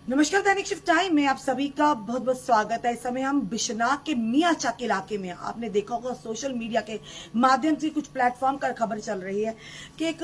नमस्कार, दैनिक shift time में आप सभी का बहुत बहुत स्वागत है। इस समय हम बिश्नाह के मियाचक इलाके में, आपने देखा होगा सोशल मीडिया के माध्यम से कुछ प्लेटफॉर्म पर खबर चल रही है कि एक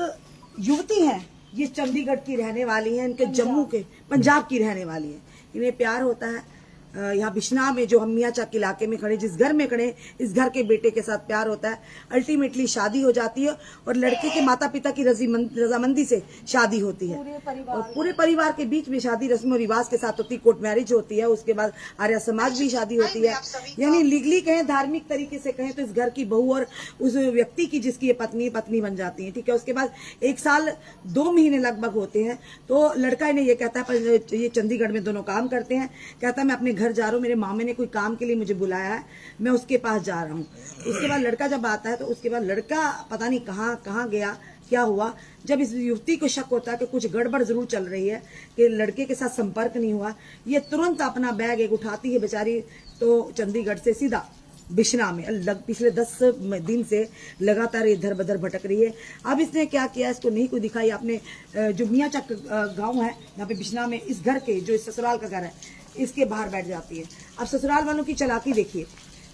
युवती है, ये चंडीगढ़ की रहने वाली है, इनके जम्मू के पंजाब की रहने वाली है। इन्हें प्यार होता है यहाँ बिश्नाह में, जो हम मियाचक इलाके में खड़े, जिस घर में खड़े, इस घर के बेटे के साथ प्यार होता है। अल्टीमेटली शादी हो जाती है और लड़के के माता पिता की रजामंदी से शादी होती है और पूरे परिवार के बीच में शादी रस्म और रिवाज के साथ होती है। कोर्ट मैरिज होती है, उसके बाद आर्य समाज भी शादी होती है। यानी लीगली कहें, धार्मिक तरीके से कहें तो इस घर की बहू और उस व्यक्ति की जिसकी ये पत्नी बन जाती है। ठीक है, उसके बाद 1 साल 2 महीने लगभग होते हैं तो लड़का इन्हें ये कहता है, ये चंडीगढ़ में दोनों काम करते हैं, कहता है मैं अपने घर जा रहा हूँ, मेरे मामे ने कोई काम के लिए मुझे बुलाया है, मैं उसके पास जा रहा हूँ। उसके बाद लड़का जब आता है तो उसके बाद लड़का पता नहीं कहाँ गया, क्या हुआ। जब इस युवती को शक होता है कि कुछ गड़बड़ जरूर चल रही है, कि लड़के के साथ संपर्क नहीं हुआ, ये तुरंत अपना बैग एक उठाती है बेचारी, तो चंडीगढ़ से सीधा बिश्नाह में पिछले 10 दिन से लगातार इधर बधर भटक रही है। अब इसने क्या किया, इसको नहीं कोई दिखाई। आपने जो मियाचक गांव है यहाँ पे बिश्नाह में, इस घर के, जो इस ससुराल का घर है, इसके बाहर बैठ जाती है। अब ससुराल वालों की चालाकी देखिए,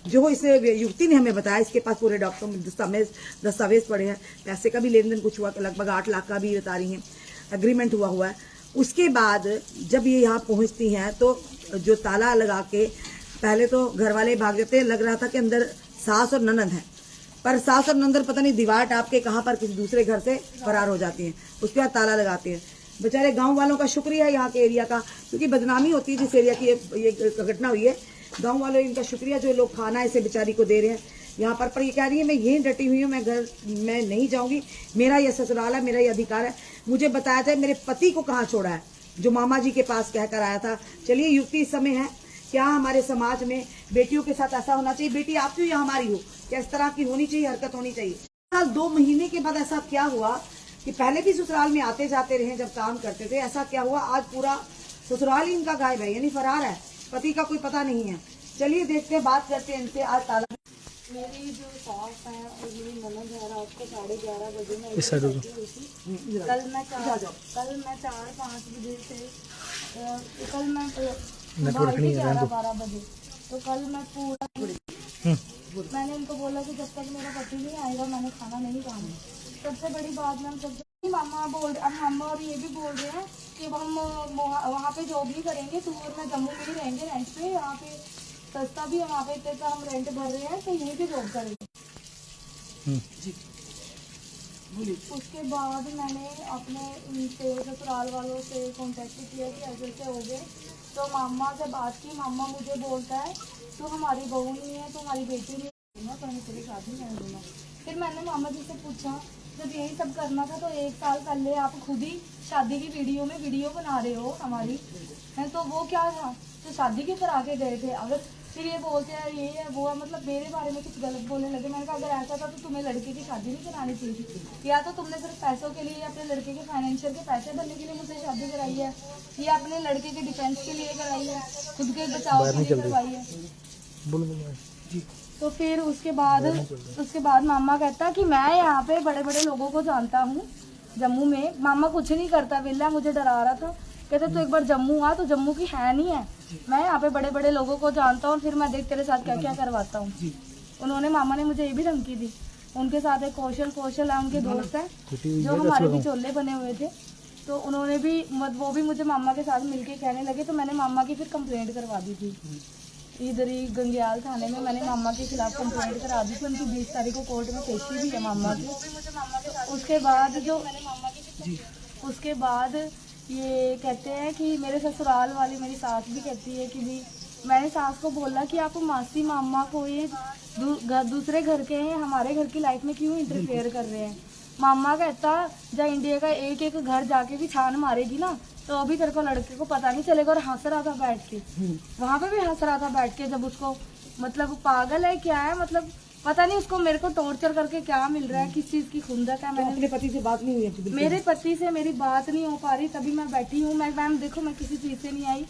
जो इस युवती ने हमें बताया, इसके पास पूरे दस्तावेज पड़े हैं, पैसे का भी लेन देन कुछ हुआ, लगभग 8 लाख का भी बता रही है, एग्रीमेंट हुआ है। उसके बाद जब ये यहाँ पहुंचती हैं तो जो ताला लगा के, पहले तो घर वाले भाग जाते, लग रहा था कि अंदर सास और ननद है, पर सास और ननद पता नहीं दीवार टाप के कहाँ पर किसी दूसरे घर से फरार हो जाती हैं। उसके बाद ताला लगाते हैं। बेचारे गांव वालों का शुक्रिया है, यहाँ के एरिया का, क्योंकि बदनामी होती है जिस एरिया की ये घटना हुई है, गांव वालों इनका शुक्रिया जो लोग खाना इसे बेचारी को दे रहे हैं यहाँ पर ये कह रही है मैं यही डटी हुई हूँ, मैं नहीं जाऊंगी, मेरा यह ससुराल है, मेरा यह अधिकार है। मुझे बताया जाए मेरे पति को कहाँ छोड़ा है, जो मामा जी के पास कहकर आया था। चलिए, युक्ति इस समय है, क्या हमारे समाज में बेटियों के साथ ऐसा होना चाहिए? बेटी आप क्यों या हमारी हो, क्या इस तरह की होनी चाहिए, हरकत होनी चाहिए? साल 2 महीने के बाद ऐसा क्या हुआ कि पहले भी ससुराल में आते जाते रहे जब काम करते थे, ऐसा क्या हुआ आज पूरा ससुराल ही इनका गायब है, यानी फरार है, पति का कोई पता नहीं है। चलिए देखते हैं, बात करते हैं इनसे। आज ताला मेरी जो सास है और मेरी ननद है, रात को 11:30 बजे मैं कल मैं 4-5 बजे से कल मैं 12 बजे, तो कल मैं पूरा मैंने इनको बोला कि जब तक मेरा पति नहीं आएगा मैंने खाना नहीं खाना। सबसे बड़ी बात मैम, अब मामा और ये भी बोल रहे हैं कि हम वहाँ पे जॉब नहीं करेंगे, तो और मैं जम्मू में ही रहेंगे रेंट पे, यहाँ पे सस्ता भी है, वहाँ पे इतने का हम रेंट भर रहे हैं, तो यहीं पे जॉब करेंगे। उसके बाद मैंने अपने ससुराल वालों से कांटेक्ट किया कि ऐसे हो गए, तो मामा से बात की। मामा मुझे बोलता है तो हमारी बहू नहीं है, तो हमारी बेटी नहीं है, तो हमें तेरी शादी नहीं दूंगा। फिर मैंने मामा जी से पूछा, जब यही सब करना था तो 1 साल पहले आप खुद ही शादी की वीडियो बना रहे हो हमारी है, तो वो क्या था, तो शादी के करा के गए थे। अगर फिर ये बोलते हैं ये है वो है, मतलब मेरे बारे में कुछ गलत बोलने लगे। मैंने कहा अगर ऐसा था तो तुम्हें लड़के की शादी नहीं करानी चाहिए थी, या तो तुमने सिर्फ पैसों के लिए, अपने लड़के के फाइनेंशियल के पैसे भरने के लिए मुझसे शादी कराई है, या अपने लड़के के डिफेंस के लिए कराई है, खुद के बचाव के लिए करवाई है। तो फिर उसके बाद मामा कहता कि मैं यहाँ पे बड़े बड़े लोगों को जानता हूँ जम्मू में। मामा कुछ नहीं करता, विला मुझे डरा रहा था, कहते तो एक बार जम्मू आ, तो जम्मू की है नहीं है, मैं यहाँ पे बड़े बड़े लोगों को जानता हूँ, फिर मैं देख तेरे साथ क्या क्या करवाता हूँ। मामा ने मुझे ये भी धमकी दी। उनके साथ एक कौशल है, उनके दोस्त है, जो हमारे भी चोले बने हुए थे, तो उन्होंने भी वो भी मुझे मामा के साथ मिलके कहने लगे। तो मैंने मामा की फिर कंप्लेंट करवा दी थी, इधर ही गंगयाल थाने में मैंने मामा के खिलाफ कंप्लेंट करा दी थी। उनकी 20 तारीख को कोर्ट में पेशी भी है मामा की। उसके बाद ये कहते हैं कि मेरे ससुराल वाली मेरी सास भी कहती है कि भी मैंने सास को बोला कि आप मासी मामा को ये दूसरे घर के हैं, हमारे घर की लाइफ में क्यों इंटरफेयर कर रहे हैं। मामा कहता जब इंडिया का एक घर जाके भी छान मारेगी ना, तो अभी तेरे को लड़के को पता नहीं चलेगा। और हंस रहा था बैठ के, वहाँ पे भी हंस रहा था बैठ के, जब उसको मतलब पागल है क्या है, मतलब पता नहीं उसको मेरे को टॉर्चर करके क्या मिल रहा है, किस चीज की खुंदक है। मैंने अपने पति से बात नहीं हुई? मेरे पति से मेरी बात नहीं हो पा रही, तभी मैं बैठी हूँ। मैम देखो, मैं किसी चीज से नहीं आई,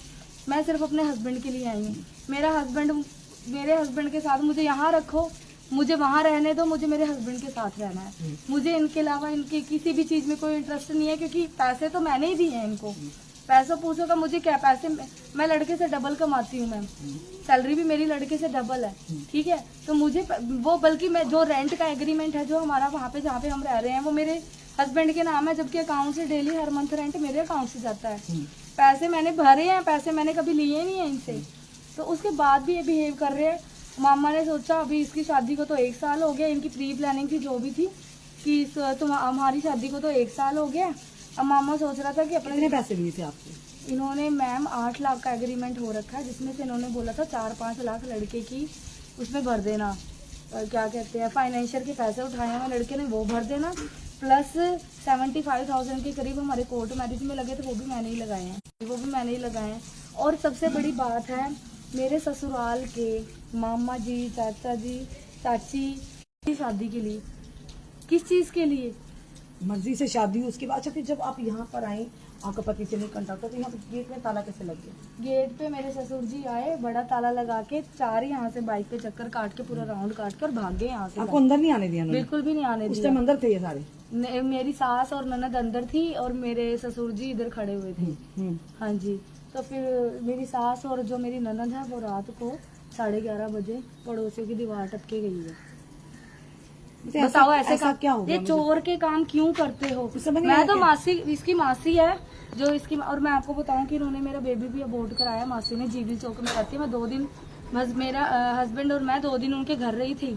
मैं सिर्फ अपने हस्बैंड के लिए आई हूँ। मेरे हस्बैंड के साथ मुझे यहाँ रखो, मुझे वहाँ रहने दो, मुझे मेरे हस्बैंड के साथ रहना है। मुझे इनके अलावा इनके किसी भी चीज में कोई इंटरेस्ट नहीं है, क्योंकि पैसे तो मैंने ही दिए हैं इनको, पैसों पूछो का मुझे क्या, पैसे मैं लड़के से डबल कमाती हूँ मैम, सैलरी भी मेरी लड़के से डबल है, ठीक है। तो मुझे वो, बल्कि मैं जो रेंट का एग्रीमेंट है जो हमारा वहाँ पे जहाँ पे हम रह रहे हैं वो मेरे हस्बैंड के नाम है, जबकि अकाउंट से डेली हर मंथ रेंट मेरे अकाउंट से जाता है। पैसे मैंने भरे हैं, पैसे मैंने कभी लिए नहीं है इनसे, तो उसके बाद भी ये बिहेव कर रहे हैं। मामा ने सोचा अभी इसकी शादी को तो 1 साल हो गया, इनकी प्री प्लानिंग थी जो भी थी कि हमारी शादी को तो 1 साल हो गया। अब मामा सोच रहा था कि अपने कितने पैसे लिए थे आपके? इन्होंने मैम 8 लाख का एग्रीमेंट हो रखा है, जिसमें से इन्होंने बोला था 4-5 लाख लड़के की उसमें भर देना, क्या कहते हैं फाइनेंशियल के पैसे उठाए हैं लड़के ने, वो भर देना, प्लस 75,000 के करीब हमारे कोर्ट मैरिज में लगे थे, वो भी मैंने ही लगाए हैं, और सबसे बड़ी बात है मेरे ससुराल के मामा जी, चाचा जी, चाची की शादी के लिए, किस चीज के लिए, मर्जी से शादी हुई उसके बाद। अच्छा, फिर जब आप यहाँ पर आए, आपका पति से नहीं कॉन्टैक्ट हुआ, तो यहाँ पे गेट में ताला कैसे लग गया? गेट पे मेरे ससुर जी आए, बड़ा ताला लगा के 4 यहाँ से बाइक पे चक्कर काट के पूरा राउंड काट के और भाग गए यहाँ से। आपको अंदर नहीं आने दिया? बिल्कुल भी नहीं आने उस दिया। टाइम अंदर थे ये सारे? मेरी सास और ननद अंदर थी और मेरे ससुर जी इधर खड़े हुए थे। हाँ जी। तो फिर मेरी सास और जो मेरी ननद है वो रात को 11:30 बजे पड़ोसियों की दीवार टपके गई है। बताओ ऐसा क्या हो गया? ये चोर के काम क्यों करते हो? समझ नहीं मैं आया तो कि- मासी, इसकी मासी है जो इसकी, और मैं आपको बताऊं कि इन्होंने मेरा बेबी भी अबॉर्ट कराया। मासी ने जीबी चौक में रहती है, मैं 2 दिन बस, मेरा हस्बैंड और मैं 2 दिन उनके घर रही थी,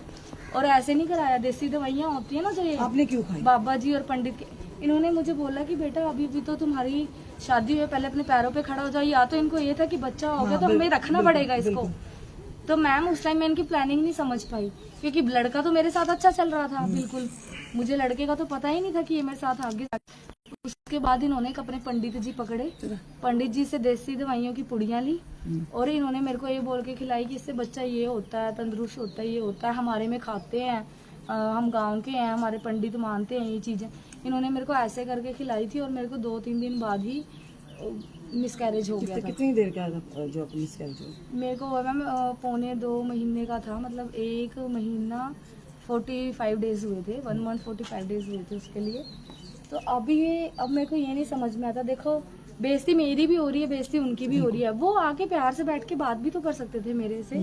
और ऐसे नहीं कराया, देसी दवाइयाँ होती है ना जो ये आपने क्यों खाई? बाबा जी और पंडित के, इन्होंने मुझे बोला कि बेटा अभी भी तो तुम्हारी शादी हुई, पहले अपने पैरों पे खड़ा हो जाओ। या तो इनको ये था कि बच्चा हो गया तो हमें रखना पड़ेगा इसको। तो मैम उस टाइम मैं इनकी प्लानिंग नहीं समझ पाई, क्योंकि लड़का तो मेरे साथ अच्छा चल रहा था बिल्कुल, मुझे लड़के का तो पता ही नहीं था कि ये मेरे साथ आगे। उसके बाद इन्होंने अपने पंडित जी पकड़े, पंडित जी से देसी दवाइयों की पुड़ियाँ ली, और इन्होंने मेरे को ये बोल के खिलाई कि इससे बच्चा ये होता है, तंदुरुस्त होता है, ये होता है, हमारे में खाते हैं, हम गांव के हैं, हमारे पंडित मानते हैं ये चीजें। इन्होंने मेरे को ऐसे करके खिलाई थी, और मेरे को 2-3 दिन बाद ही मिसकैरेज हो गया था। कितनी देर का जो मिसकैरेज हो? मेरे को मैम 1.25 महीने का था, मतलब 1 महीना 45 डेज हुए थे, 1 मंथ 45 डेज हुए थे उसके लिए। तो अब मेरे को ये नहीं समझ में आता, देखो बेइज्जती मेरी भी हो रही है, बेइज्जती उनकी भी हो रही है। वो आके प्यार से बैठ के बात भी तो कर सकते थे मेरे से,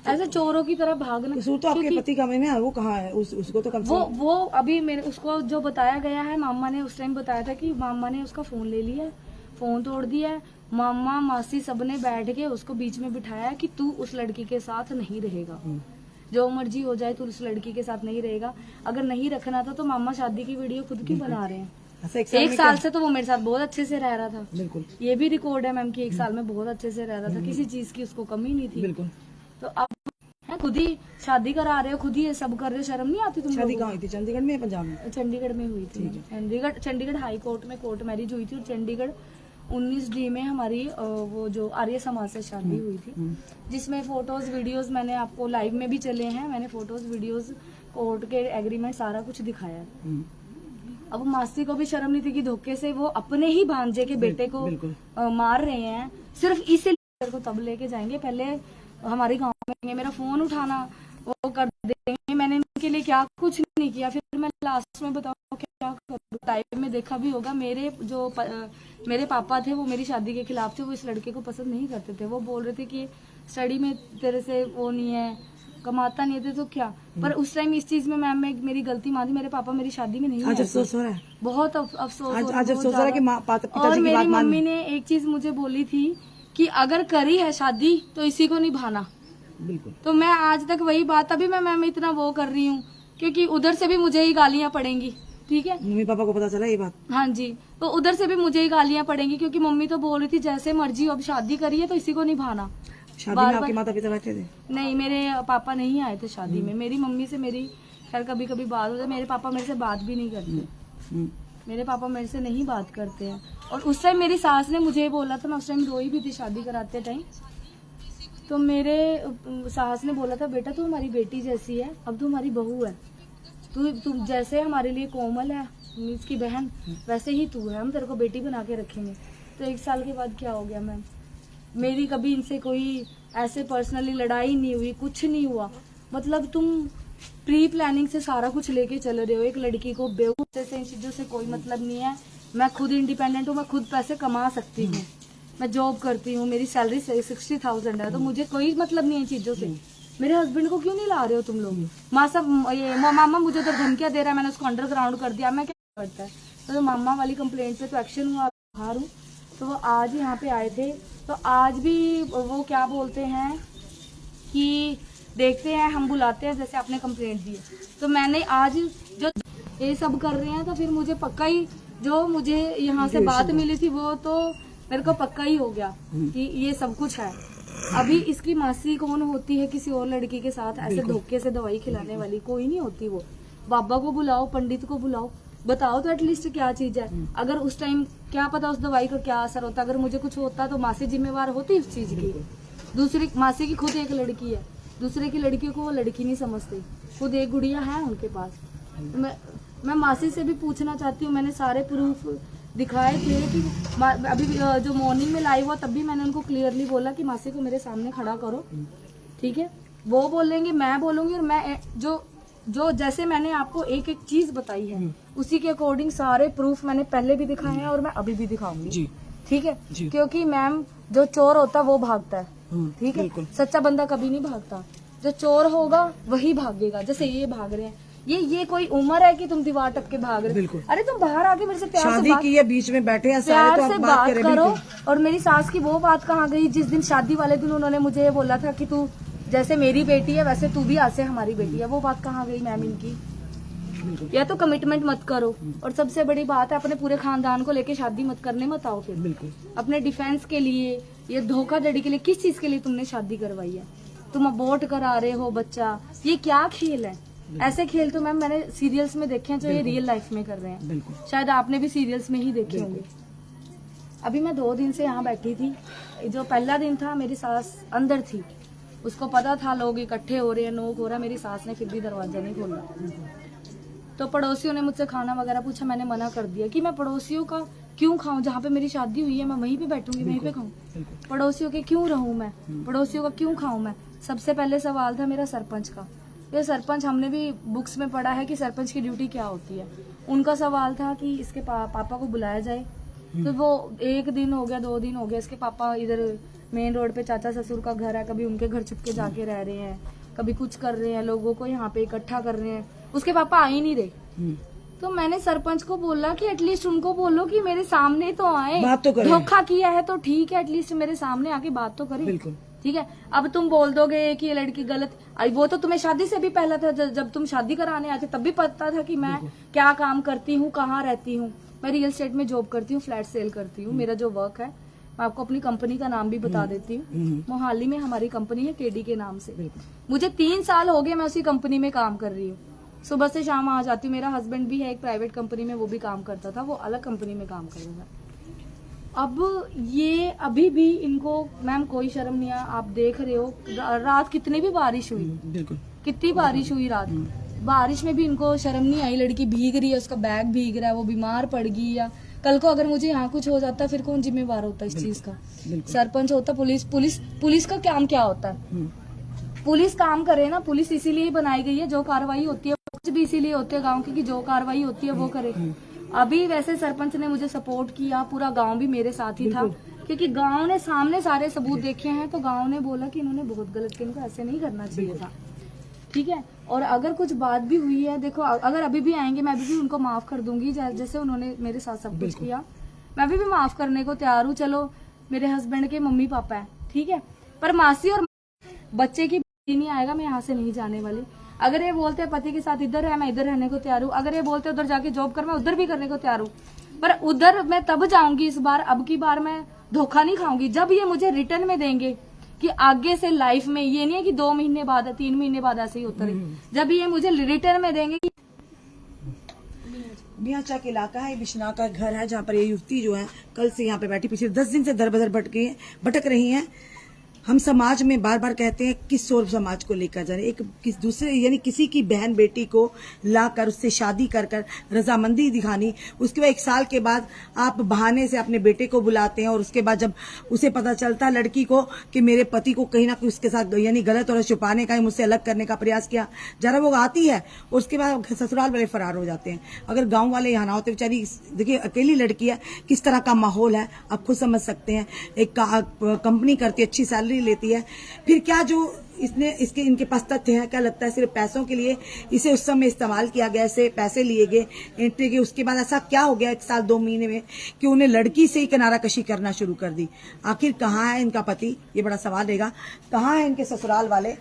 ऐसे चोरों की तरह भागना। कसूर तो आपके पति का में ना, वो कहाँ है? उसको तो कम से कम वो अभी मेरे उसको जो बताया गया है, मामा ने उस टाइम बताया था कि मामा ने उसका फोन ले लिया, फोन तोड़ दिया है। मामा मासी सबने बैठ के उसको बीच में बिठाया कि तू उस लड़की के साथ नहीं रहेगा, जो मर्जी हो जाए तू उस लड़की के साथ नहीं रहेगा। अगर नहीं रखना था तो मामा शादी की वीडियो खुद क्यों बना रहे हैं? ऐसा 1 साल से तो वो मेरे साथ बहुत अच्छे से रह रहा था, बिल्कुल ये भी रिकॉर्ड है मैम कि 1 साल में बहुत अच्छे से रह रहा था, किसी चीज की उसको कमी नहीं थी। बिल्कुल। तो अब है खुद ही शादी करा रहे हो, खुद ही ये सब कर रहे हो, शर्म नहीं आती तुम शादी लोगों को? कहाँ हुई थी? चंडीगढ़ में या पंजाब में? चंडीगढ़ में हुई थी। चंडीगढ़ हाई कोर्ट में कोर्ट मैरिज हुई थी, और चंडीगढ़ 19D में हमारी वो जो आर्य समाज से शादी हुई थी, जिसमें फोटोज वीडियोस मैंने आपको लाइव में भी चले हैं, मैंने फोटोज वीडियोस कोर्ट के एग्रीमेंट सारा कुछ दिखाया है। अब मासी को भी शर्म नहीं थी कि धोखे से वो अपने ही भांजे के बेटे को मार रहे हैं, सिर्फ इसलिए को तब लेके जाएंगे, पहले हमारे गाँव में मेरा फोन उठाना वो कर देंगे। मैंने इनके लिए क्या कुछ नहीं किया, फिर मैं लास्ट में बताऊँ क्या करूँ। टाइम में देखा भी होगा, मेरे पापा थे वो मेरी शादी के खिलाफ थे, वो इस लड़के को पसंद नहीं करते थे। वो बोल रहे थे कि स्टडी में तेरे से वो नहीं है, कमाता नहीं थे तो क्या। पर उस टाइम इस चीज में मैम मेरी गलती मानी, मेरे पापा मेरी शादी में नहीं आज अफसोस हो रहा है, बहुत अफसोस हो रहा है कि और मेरी मम्मी ने एक चीज मुझे बोली थी कि अगर करी है शादी तो इसी को निभाना। बिल्कुल। तो मैं आज तक वही बात, अभी मैं मैम इतना वो कर रही हूँ क्योंकि उधर से भी मुझे ही गालियां पड़ेंगी, ठीक है। मम्मी पापा को पता चला ये बात? हाँ जी, तो उधर से भी मुझे ही गालियां पड़ेंगी, क्योंकि मम्मी तो बोल रही थी जैसे मर्जी, अब शादी करी है तो इसी को निभाना। शादी में आपके माता पिता बैठे थे? नहीं, मेरे पापा नहीं आए थे शादी में। मेरी मम्मी से मेरी खैर कभी कभी बात होती है, मेरे पापा मेरे से बात भी नहीं करते। मेरे पापा मेरे से नहीं बात करते हैं। और उस टाइम मेरी सास ने मुझे बोला था, मैं उस टाइम रोई भी थी शादी कराते टाइम, तो मेरे सास ने बोला था बेटा तू हमारी बेटी जैसी है, अब तू हमारी बहू है, तू जैसे हमारे लिए कोमल है इसकी बहन, वैसे ही तू है, हम तेरे को बेटी बना के रखेंगे। तो 1 साल के बाद क्या हो गया मैम, मेरी कभी इनसे कोई ऐसे पर्सनली लड़ाई नहीं हुई, कुछ नहीं हुआ। मतलब तुम प्री प्लानिंग से सारा कुछ लेके चल रहे हो, एक लड़की को बेवकूफ से इन चीजों से कोई मतलब नहीं है। मैं खुद इंडिपेंडेंट हूँ, मैं खुद पैसे कमा सकती हूँ, मैं जॉब करती हूँ, मेरी सैलरी 60,000 है, तो मुझे कोई मतलब नहीं है चीजों से। मेरे हस्बैंड को क्यों नहीं ला रहे हो तुम लोग? मामा मुझे उधर धमकियां दे रहा है, मैंने उसको अंडरग्राउंड कर दिया, मैं क्या करता है? तो मामा वाली कंप्लेंट पे तो एक्शन हुआ, बाहर हूँ। तो वो आज यहाँ पे आए थे, तो आज भी वो क्या बोलते हैं कि देखते हैं, हम बुलाते हैं, जैसे आपने कंप्लेंट दी है। तो मैंने आज जो ये सब कर रहे हैं, तो फिर मुझे पक्का ही, जो मुझे यहाँ से बात मिली थी वो तो मेरे को पक्का ही हो गया कि ये सब कुछ है। अभी इसकी मासी कौन होती है किसी और लड़की के साथ ऐसे धोखे से दवाई खिलाने वाली? कोई नहीं होती वो। बाबा को बुलाओ, पंडित को बुलाओ, बताओ तो एटलीस्ट क्या चीज है। अगर उस टाइम क्या पता उस दवाई का क्या असर होता, अगर मुझे कुछ होता तो मासी जिम्मेवार होती उस चीज की। दूसरी मासी की खुद एक लड़की है, दूसरे की लड़की को वो लड़की नहीं समझती, खुद एक गुड़िया है उनके पास। मैं मासी से भी पूछना चाहती हूँ, मैंने सारे प्रूफ दिखाए थे कि अभी जो मॉर्निंग में लाइव हुआ तब भी मैंने उनको क्लियरली बोला कि मासी को मेरे सामने खड़ा करो, ठीक है? वो बोलेंगे, मैं बोलूंगी, और मैं जो जैसे मैंने आपको एक एक चीज बताई है उसी के अकॉर्डिंग सारे प्रूफ मैंने पहले भी दिखाए हैं और मैं अभी भी दिखाऊंगी, ठीक है? क्योंकि मैम जो चोर होता है वो भागता है, ठीक है? सच्चा बंदा कभी नहीं भागता, जो चोर होगा वही भागेगा। जैसे ये भाग रहे हैं, ये कोई उम्र है कि तुम दीवार टप के भाग रहे हो? अरे तुम बाहर आके मेरे से प्यार शादी की है, बीच में बैठे हैं सारे, प्यार तो से आप बात करें, करो। और मेरी सास की वो बात कहाँ गई जिस दिन शादी वाले दिन उन्होंने मुझे ये बोला था कि तू जैसे मेरी बेटी है वैसे तू भी ऐसे हमारी बेटी है? वो बात कहाँ गई मैम इनकी? या तो कमिटमेंट मत करो, और सबसे बड़ी बात है अपने पूरे खानदान को लेके शादी मत करने मत आओ फिर। अपने डिफेंस के लिए, ये धोखाधड़ी के लिए, किस चीज के लिए तुमने शादी करवाई है? तुम अबॉर्ट करा रहे हो बच्चा, ये क्या खेल है? ऐसे खेल तो मैम मैंने सीरियल्स में देखे हैं, जो ये रियल लाइफ में कर रहे हैं, शायद आपने भी सीरियल्स में ही देखे होंगे। अभी मैं 2 दिन से यहाँ बैठी थी, जो पहला दिन था मेरी सास अंदर थी, उसको पता था लोग इकट्ठे हो रहे हैं, नोक हो रहा है, मेरी सास ने फिर भी दरवाजा नहीं खोला। तो पड़ोसियों ने मुझसे खाना वगैरह पूछा, मैंने मना कर दिया कि मैं पड़ोसियों का क्यों खाऊं, जहाँ पे मेरी शादी हुई है मैं वहीं पे बैठूंगी, वहीं पे खाऊं, पड़ोसियों के क्यों रहूं मैं, पड़ोसियों का क्यों खाऊं मैं? सबसे पहले सवाल था मेरा सरपंच का। ये सरपंच हमने भी बुक्स में पढ़ा है कि सरपंच की ड्यूटी क्या होती है। उनका सवाल था कि इसके पापा को बुलाया जाए, तो वो 1 दिन हो गया, 2 दिन हो गया, इसके पापा इधर मेन रोड पे चाचा ससुर का घर है, कभी उनके घर छुप के जाके रह रहे हैं, कभी कुछ कर रहे हैं, लोगों को यहाँ पे इकट्ठा कर रहे हैं, उसके पापा आ ही नहीं रहे। तो मैंने सरपंच को बोला कि एटलीस्ट उनको बोलो कि मेरे सामने तो आए, बात तो करें। धोखा किया है तो ठीक है, एटलीस्ट मेरे सामने आके बात तो करें, ठीक है? अब तुम बोल दोगे कि ये लड़की गलत, वो तो तुम्हें शादी से भी पहला था, जब तुम शादी कराने आए थे तब भी पता था कि मैं क्या काम करती हूँ, कहाँ रहती हूँ। मैं रियल एस्टेट में जॉब करती हूँ, फ्लैट सेल करती हूँ। मेरा जो वर्क है, मैं आपको अपनी कंपनी का नाम भी बता देती हूँ, मोहाली में हमारी कंपनी है केडी के नाम से। मुझे 3 साल हो गए मैं उसी कंपनी में काम कर रही हूँ, सुबह से शाम आ जाती हूँ। मेरा हस्बैंड भी है एक प्राइवेट कंपनी में, वो भी काम करता था, वो अलग कंपनी में काम कर रहा था। अब ये अभी भी इनको मैम कोई शर्म नहीं है। आप देख रहे हो रात कितनी भी बारिश हुई, बिल्कुल कितनी बारिश हुई रात, बारिश में भी इनको शर्म नहीं आई। लड़की भीग रही है, उसका बैग भीग रहा है, वो बीमार पड़ गई, या कल को अगर मुझे यहाँ कुछ हो जाता फिर कौन जिम्मेवार होता इस चीज का? सरपंच होता, पुलिस का काम क्या होता है? पुलिस काम करे ना, पुलिस इसीलिए बनाई गई है, जो कार्रवाई होती है कुछ भी इसीलिए होती है गाँव की, कि जो कार्रवाई होती है वो करे। अभी वैसे सरपंच ने मुझे सपोर्ट किया, पूरा गांव भी मेरे साथ ही था, क्योंकि गांव ने सामने सारे सबूत देखे हैं, तो गांव ने बोला कि इन्होंने बहुत गलत किया, इनको ऐसे नहीं करना चाहिए था, ठीक है? और अगर कुछ बात भी हुई है, देखो अगर अभी भी आएंगे मैं अभी भी उनको माफ कर दूंगी, जैसे उन्होंने मेरे साथ सब कुछ किया, मैं अभी भी माफ करने को तैयार हूँ। चलो मेरे हस्बैंड के मम्मी पापा है, ठीक है, पर मासी और बच्चे की नहीं आएगा, मैं यहाँ से नहीं जाने वाली। अगर ये बोलते हैं पति के साथ इधर है, मैं इधर रहने को तैयार हूँ। अगर ये बोलते हैं उधर जाके जॉब कर, मैं उधर भी करने को तैयार हूँ, पर उधर मैं तब जाऊंगी इस बार, अब की बार मैं धोखा नहीं खाऊंगी जब ये मुझे रिटर्न में देंगे कि आगे से लाइफ में ये नहीं है कि 2 महीने बाद 3 महीने बाद ऐसे ही होता रहे, जब ये मुझे रिटर्न में देंगे कि मियाचा के इलाका है, बिश्नाह का घर है, जहाँ पर ये युवती जो है कल से यहाँ पे बैठी, पिछले 10 दिन से दर बदर भटक रही हैं। हम समाज में बार बार कहते हैं किस सोच समाज को लेकर जा रहे हैं, किस दूसरे यानी किसी की बहन बेटी को लाकर उससे शादी कर कर रजामंदी दिखानी, उसके बाद 1 साल के बाद आप बहाने से अपने बेटे को बुलाते हैं और उसके बाद जब उसे पता चलता है लड़की को कि मेरे पति को कहीं ना कहीं उसके साथ यानी गलत और छुपाने का, मुझसे अलग करने का प्रयास किया, जरा वो आती है और उसके बाद ससुराल वाले फरार हो जाते हैं। अगर गाँव वाले यहाँ ना होते, बेचारी देखिए अकेली लड़की है, किस तरह का माहौल है आप खुद समझ सकते हैं। एक कंपनी करती है, अच्छी सैलरी लेती है, फिर क्या जो इनके पास तथ्य है, क्या लगता है सिर्फ पैसों के लिए इसे उस समय इस्तेमाल किया गया, ऐसे पैसे लिए गए एंट्री के, उसके बाद ऐसा क्या हो गया 1 साल 2 महीने में कि उन्हें लड़की से ही किनारा कशी करना शुरू कर दी। आखिर कहाँ है इनका पति, ये बड़ा सवाल रहेगा। कहाँ है इनके ससुराल वाले,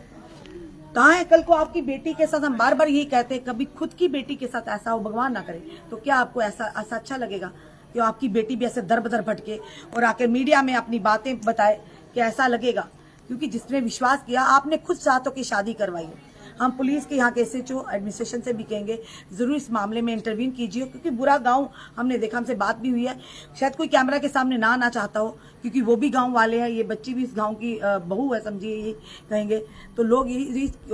कहाँ है? कल को आपकी बेटी के साथ, हम बार बार यही कहते हैं, कभी खुद की बेटी के साथ ऐसा हो, भगवान ना करे, तो क्या आपको ऐसा अच्छा लगेगा कि आपकी बेटी भी ऐसे दर बदर भटके और आके मीडिया में अपनी बातें बताए? कि ऐसा लगेगा? क्योंकि जिसने विश्वास किया, आपने खुद चाहतों की शादी करवाई है। हम पुलिस के यहाँ के SHO एडमिनिस्ट्रेशन से भी कहेंगे जरूर इस मामले में इंटरवीन कीजिए, क्योंकि बुरा गांव हमने देखा, हमसे बात भी हुई है, शायद कोई कैमरा के सामने ना आना चाहता हो, क्योंकि वो भी गांव वाले हैं, ये बच्ची भी इस गांव की बहू है, समझिए ये कहेंगे, तो लोग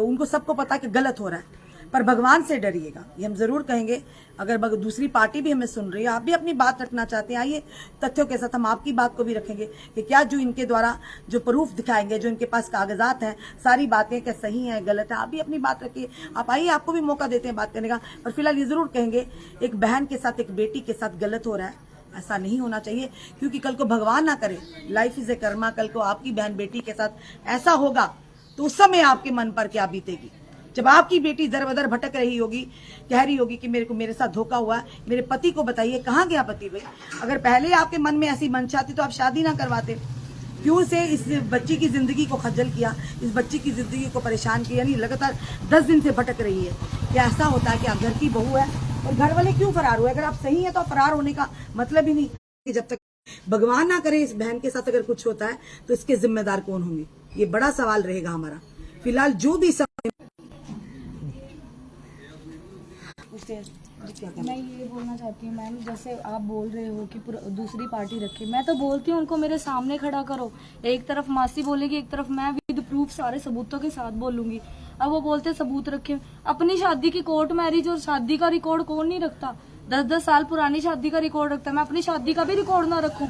उनको सबको पता कि गलत हो रहा है, पर भगवान से डरिएगा, ये हम जरूर कहेंगे। अगर दूसरी पार्टी भी हमें सुन रही है, आप भी अपनी बात रखना चाहते हैं, आइए तथ्यों के साथ हम आपकी बात को भी रखेंगे कि क्या जो इनके द्वारा जो प्रूफ दिखाएंगे, जो इनके पास कागजात हैं, सारी बातें क्या सही है गलत है, आप भी अपनी बात रखिए। आप आइए, आपको भी मौका देते हैं बात करने का। पर फिलहाल ये जरूर कहेंगे, एक बहन के साथ, एक बेटी के साथ गलत हो रहा है, ऐसा नहीं होना चाहिए, क्योंकि कल को भगवान ना करे, लाइफ इज ए कर्मा, कल को आपकी बहन बेटी के साथ ऐसा होगा तो उस समय आपके मन पर क्या बीतेगी, जब आपकी बेटी दर बदर भटक रही होगी, कह रही होगी कि मेरे साथ धोखा हुआ है, मेरे पति को बताइए। कहाँ गया पति भाई? अगर पहले आपके मन में ऐसी मंशा थी तो आप शादी ना करवाते, क्यों से इस बच्ची की जिंदगी को खज्जल किया, इस बच्ची की जिंदगी को परेशान किया, यानी लगातार 10 दिन से भटक रही है। क्या ऐसा होता है कि आप घर की बहू है और घर वाले क्यों फरार हुए? अगर आप सही है तो फरार होने का मतलब ही नहीं कि जब तक भगवान ना करे इस बहन के साथ अगर कुछ होता है तो इसके जिम्मेदार कौन होंगे, ये बड़ा सवाल रहेगा हमारा। फिलहाल जो भी मैं ये बोलना चाहती हूँ मैम, जैसे आप बोल रहे हो कि दूसरी पार्टी रखी, मैं तो बोलती हूँ उनको मेरे सामने खड़ा करो। एक तरफ मासी बोलेगी, एक तरफ मैं विद प्रूफ सारे सबूतों के साथ बोलूंगी। अब वो बोलते सबूत रखे, अपनी शादी की कोर्ट मैरिज और शादी का रिकॉर्ड कौन नहीं रखता? 10-10 साल पुरानी शादी का रिकॉर्ड रखता है, मैं अपनी शादी का भी रिकॉर्ड ना रखूं?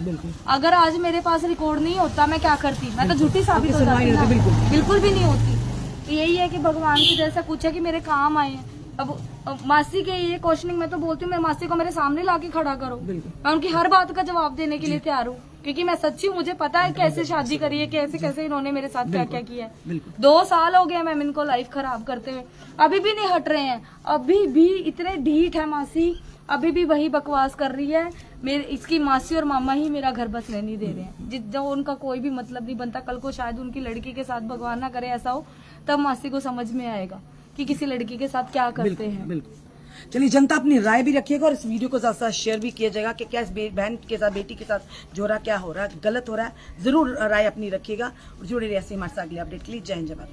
अगर आज मेरे पास रिकॉर्ड नहीं होता मैं क्या करती? मैं तो झूठी साबित हो जाती ना, बिल्कुल भी नहीं होती। तो यही है कि भगवान की जैसा कुछ है कि मेरे काम आए हैं। अब मासी के ये क्वेश्चनिंग मैं तो बोलती हूँ, मैं मासी को मेरे सामने लाके खड़ा करो, मैं उनकी हर बात का जवाब देने के लिए तैयार हूँ, क्योंकि मैं सच्ची, मुझे पता है कैसे शादी करी है, कैसे कैसे इन्होंने मेरे साथ क्या क्या किया है। 2 साल हो गए मैम इनको लाइफ खराब करते हुए, अभी भी नहीं हट रहे हैं, अभी भी इतने ढीठ है मासी, अभी भी वही बकवास कर रही है। मेरे इसकी मासी और मामा ही मेरा घर बसने नहीं दे रहे हैं, जब उनका कोई भी मतलब नहीं बनता। कल को शायद उनकी लड़की के साथ भगवान ना करे ऐसा हो, तब मासी को समझ में आएगा कि किसी लड़की के साथ क्या करते हैं। बिल्कुल। चलिए, जनता अपनी राय भी रखिएगा और इस वीडियो को ज्यादा शेयर भी किया जाएगा कि क्या इस बहन के साथ, बेटी के साथ जो रहा, क्या हो रहा है, गलत हो रहा है, जरूर राय अपनी रखिएगा और जुड़े रहिए ऐसे हमारे साथ अगले अपडेट के लिए। जय हिंद, जय भारत।